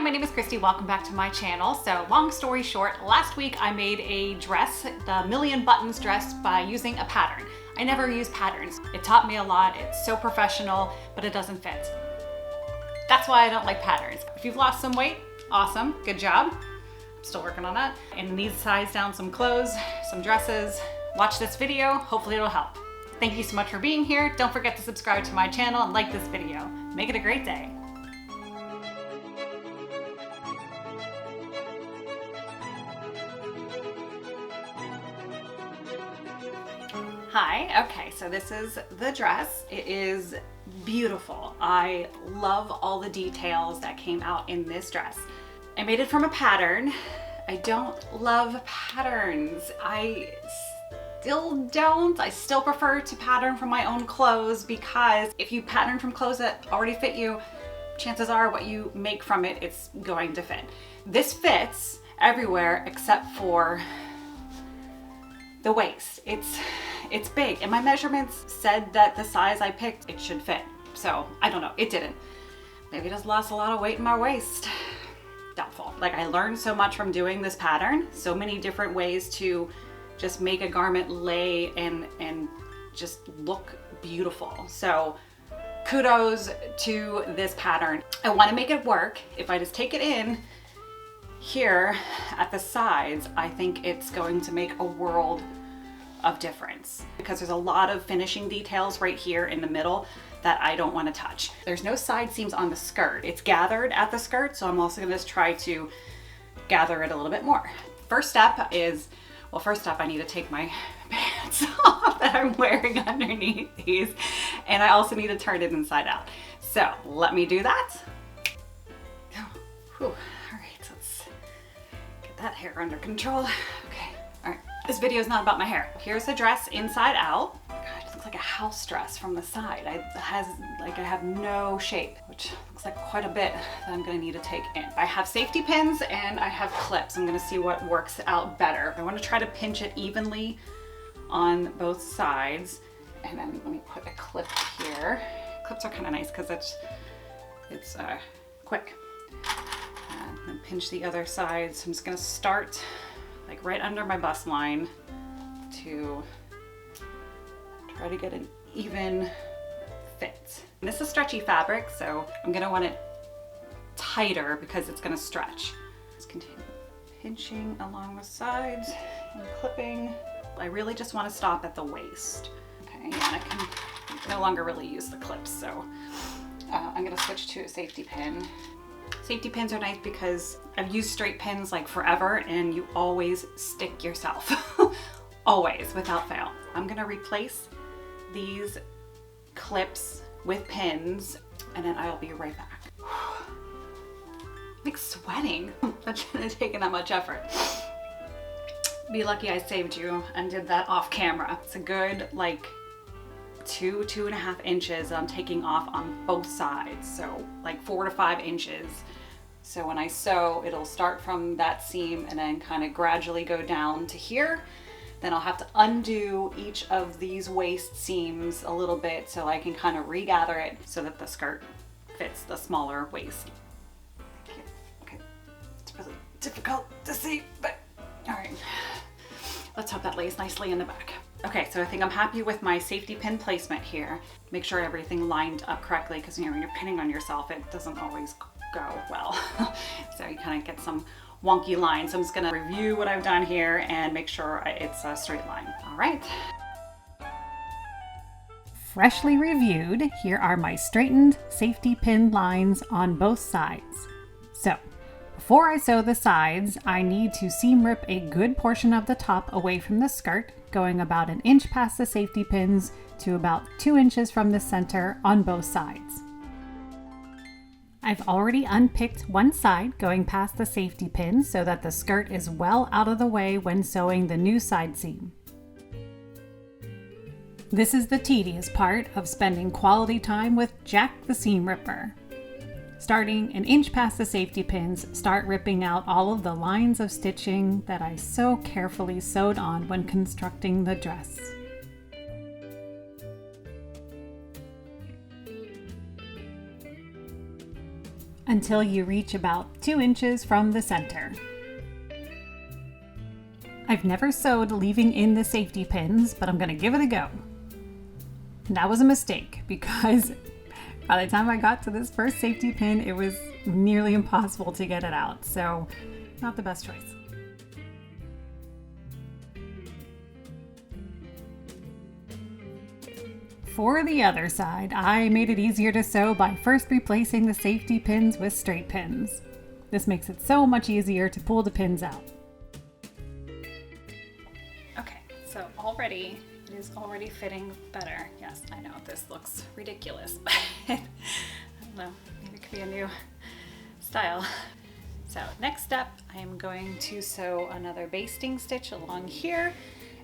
my name is Christy. Welcome back to my channel. So long story short, last week I made a dress, the Million Buttons dress, by using a pattern. I never use patterns. It taught me a lot. It's so professional, but it doesn't fit. That's why I don't like patterns. If you've lost some weight, awesome, good job. I'm still working on that. And need to size down some clothes, some dresses. Watch this video, hopefully it'll help. Thank you so much for being here. Don't forget to subscribe to my channel and like this video. Make it a great day. Hi, okay, so this is the dress. It is beautiful. I love all the details that came out in this dress. I made it from a pattern. I don't love patterns. I still prefer to pattern from my own clothes, because if you pattern from clothes that already fit you, chances are what you make from it, it's going to fit. This fits everywhere except for the waist. It's big, and my measurements said that the size I picked, it should fit. So I don't know, it didn't. Maybe I just lost a lot of weight in my waist. Doubtful. Like, I learned so much from doing this pattern, so many different ways to just make a garment lay and just look beautiful. So kudos to this pattern. I want to make it work. If I just take it in here at the sides, I think it's going to make a world of difference, because there's a lot of finishing details right here in the middle that I don't want to touch. There's no side seams on the skirt. It's gathered at the skirt, so I'm also going to try to gather it a little bit more. First step I need to take my pants off that I'm wearing underneath these, and I also need to turn it inside out. So let me do that. Whew. All right, let's get that hair under control. Okay, all right. This video is not about my hair. Here's the dress inside out. God, it looks like a house dress from the side. I have no shape, which looks like quite a bit that I'm gonna need to take in. I have safety pins and I have clips. I'm gonna see what works out better. I wanna try to pinch it evenly on both sides. And then let me put a clip here. Clips are kind of nice because it's quick. And then pinch the other side. So I'm just gonna start like right under my bust line to try to get an even fit. And this is stretchy fabric, so I'm gonna want it tighter because it's gonna stretch. Just continue pinching along the sides and clipping. I really just want to stop at the waist. Okay, and I can no longer really use the clips, so I'm gonna switch to a safety pin. Safety pins are nice because I've used straight pins like forever, and you always stick yourself. Always, without fail. I'm gonna replace these clips with pins, and then I'll be right back. I'm like sweating. That shouldn't have taken that much effort. Be lucky I saved you and did that off camera. It's a good like 2.5 inches I'm taking off on both sides, so like 4 to 5 inches. So when I sew, it'll start from that seam and then kind of gradually go down to here. Then I'll have to undo each of these waist seams a little bit so I can kind of regather it so that the skirt fits the smaller waist. Okay, it's really difficult to see, but all right. Let's hope that lays nicely in the back. Okay, so I think I'm happy with my safety pin placement here. Make sure everything lined up correctly, because when you're pinning on yourself, it doesn't always go well. So you kind of get some wonky lines. So I'm just gonna review what I've done here and make sure it's a straight line. All right. Freshly reviewed, here are my straightened safety pin lines on both sides. So, before I sew the sides, I need to seam rip a good portion of the top away from the skirt, going about 1 inch past the safety pins to about 2 inches from the center on both sides. I've already unpicked one side going past the safety pin so that the skirt is well out of the way when sewing the new side seam. This is the tedious part of spending quality time with Jack the Seam Ripper. Starting 1 inch past the safety pins, start ripping out all of the lines of stitching that I so carefully sewed on when constructing the dress. until you reach about 2 inches from the center. I've never sewed leaving in the safety pins, but I'm gonna give it a go. That was a mistake because by the time I got to this first safety pin, it was nearly impossible to get it out, so not the best choice. For the other side, I made it easier to sew by first replacing the safety pins with straight pins. This makes it so much easier to pull the pins out. Okay, so already, it is already fitting better. Yes, I know, this looks ridiculous, but I don't know, maybe it could be a new style. So next step, I am going to sew another basting stitch along here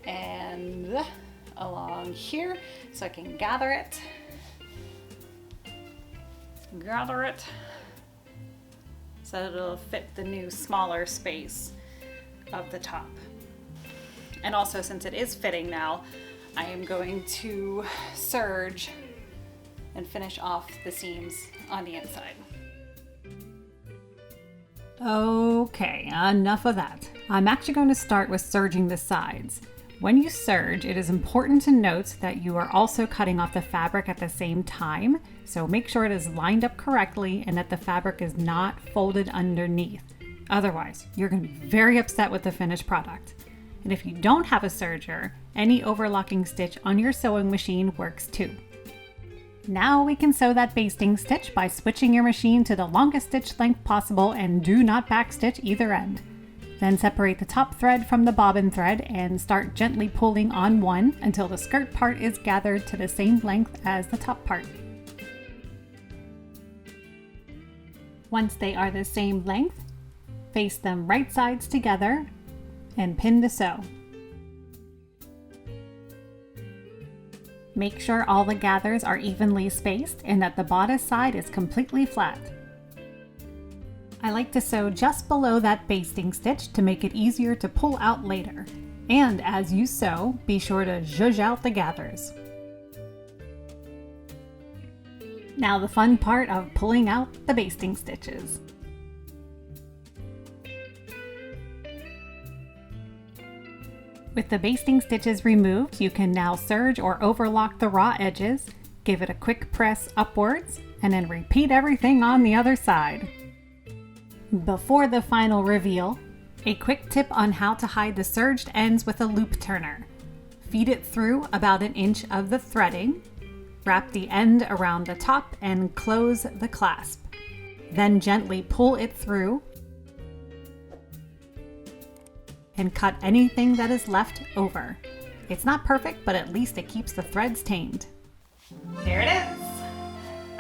and along here so I can gather it so it'll fit the new smaller space of the top. And also, since it is fitting now, I am going to serge and finish off the seams on the inside. Okay, enough of that. I'm actually going to start with serging the sides. When you serge, it is important to note that you are also cutting off the fabric at the same time, so make sure it is lined up correctly and that the fabric is not folded underneath. Otherwise, you're going to be very upset with the finished product. And if you don't have a serger, any overlocking stitch on your sewing machine works too. Now we can sew that basting stitch by switching your machine to the longest stitch length possible and do not backstitch either end. Then separate the top thread from the bobbin thread and start gently pulling on one until the skirt part is gathered to the same length as the top part. Once they are the same length, face them right sides together and pin to sew. Make sure all the gathers are evenly spaced and that the bodice side is completely flat. I like to sew just below that basting stitch to make it easier to pull out later. And as you sew, be sure to zhuzh out the gathers. Now the fun part of pulling out the basting stitches. With the basting stitches removed, you can now serge or overlock the raw edges, give it a quick press upwards, and then repeat everything on the other side. Before the final reveal, a quick tip on how to hide the serged ends with a loop turner. Feed it through about 1 inch of the threading, wrap the end around the top and close the clasp. Then gently pull it through and cut anything that is left over. It's not perfect, but at least it keeps the threads tamed. Here it is.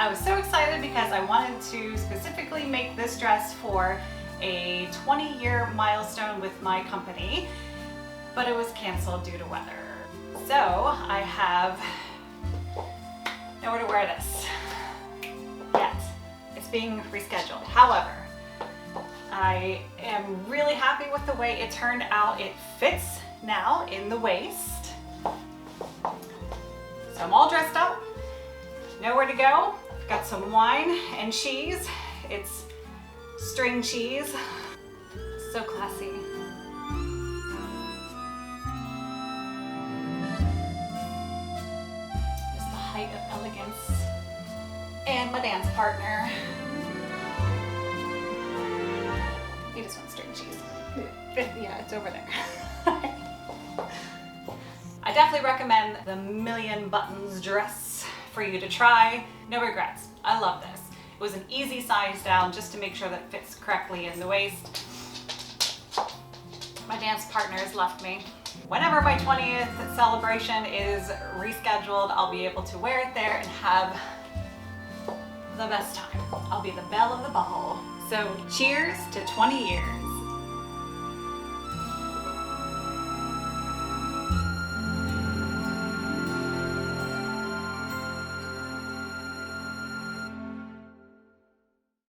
I was so excited because I wanted to specifically make this dress for a 20-year milestone with my company, but it was canceled due to weather. So I have nowhere to wear this yet. It's being rescheduled. However, I am really happy with the way it turned out. It fits now in the waist. So I'm all dressed up, nowhere to go. Got some wine and cheese. It's string cheese. So classy. Just the height of elegance. And my dance partner. He just wants string cheese. Yeah, it's over there. I definitely recommend the Million Buttons dress for you to try. No regrets. I love this. It was an easy size down just to make sure that it fits correctly in the waist. My dance partner has left me. Whenever my 20th celebration is rescheduled, I'll be able to wear it there and have the best time. I'll be the belle of the ball. So cheers to 20 years.